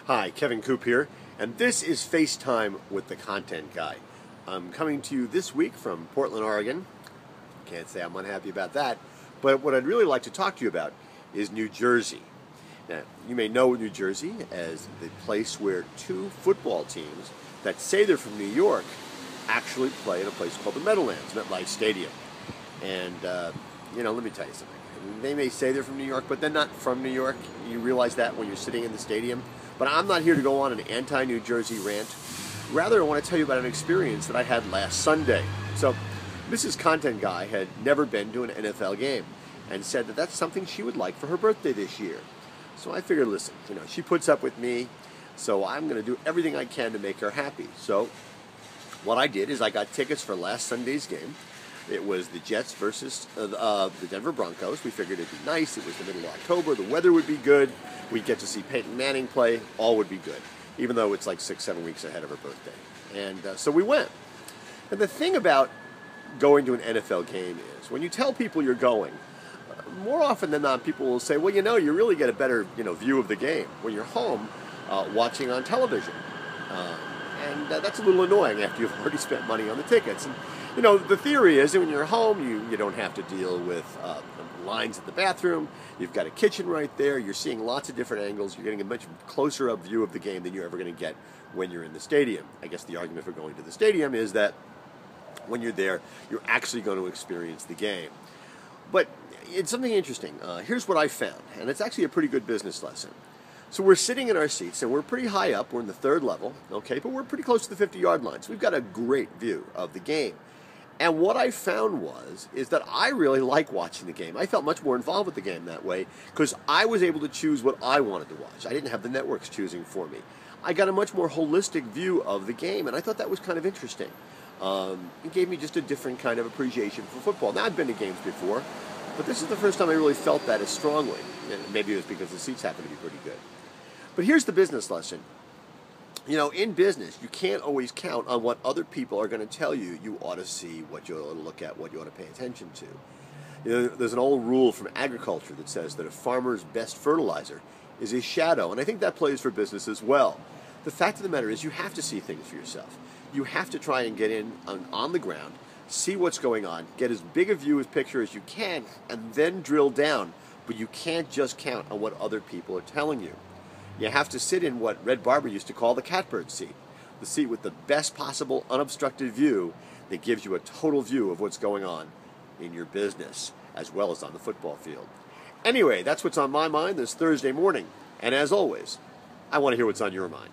Hi, Kevin Coop here, and this is FaceTime with the Content Guy. I'm coming to you this week from Portland, Oregon. Can't say I'm unhappy about that, but what I'd really like to talk to you about is New Jersey. Now, you may know New Jersey as the place where two football teams that say they're from New York actually play in a place called the Meadowlands, MetLife Stadium. And, let me tell you something. They may say they're from New York, but they're not from New York. You realize that when you're sitting in the stadium. But I'm not here to go on an anti-New Jersey rant. Rather, I want to tell you about an experience that I had last Sunday. So, Mrs. Content Guy had never been to an NFL game and said that that's something she would like for her birthday this year. So I figured, listen, she puts up with me, so I'm going to do everything I can to make her happy. So what I did is I got tickets for last Sunday's game. It was the Jets versus the Denver Broncos. We figured it'd be nice. It was the middle of October. The weather would be good. We'd get to see Peyton Manning play. All would be good, even though it's like 6-7 weeks ahead of her birthday. And so we went. And the thing about going to an NFL game is when you tell people you're going, more often than not, people will say, well, you really get a better view of the game when you're home watching on television. And that's a little annoying after you've already spent money on the tickets. And the theory is that when you're home, you don't have to deal with lines at the bathroom. You've got a kitchen right there. You're seeing lots of different angles. You're getting a much closer up view of the game than you're ever going to get when you're in the stadium. I guess the argument for going to the stadium is that when you're there, you're actually going to experience the game. But it's something interesting. Here's what I found, and it's actually a pretty good business lesson. So we're sitting in our seats, and we're pretty high up. We're in the third level, okay, but we're pretty close to the 50-yard line. So we've got a great view of the game. And what I found is that I really like watching the game. I felt much more involved with the game that way because I was able to choose what I wanted to watch. I didn't have the networks choosing for me. I got a much more holistic view of the game, and I thought that was kind of interesting. It gave me just a different kind of appreciation for football. Now, I've been to games before, but this is the first time I really felt that as strongly. And maybe it was because the seats happen to be pretty good. But here's the business lesson. In business, you can't always count on what other people are going to tell you ought to see, what you ought to look at, what you ought to pay attention to. There's an old rule from agriculture that says that a farmer's best fertilizer is his shadow, and I think that plays for business as well. The fact of the matter is you have to see things for yourself. You have to try and get in on the ground, see what's going on, get as big a view as picture as you can, and then drill down. But you can't just count on what other people are telling you. You have to sit in what Red Barber used to call the Catbird Seat, the seat with the best possible unobstructed view that gives you a total view of what's going on in your business, as well as on the football field. Anyway, that's what's on my mind this Thursday morning. And as always, I want to hear what's on your mind.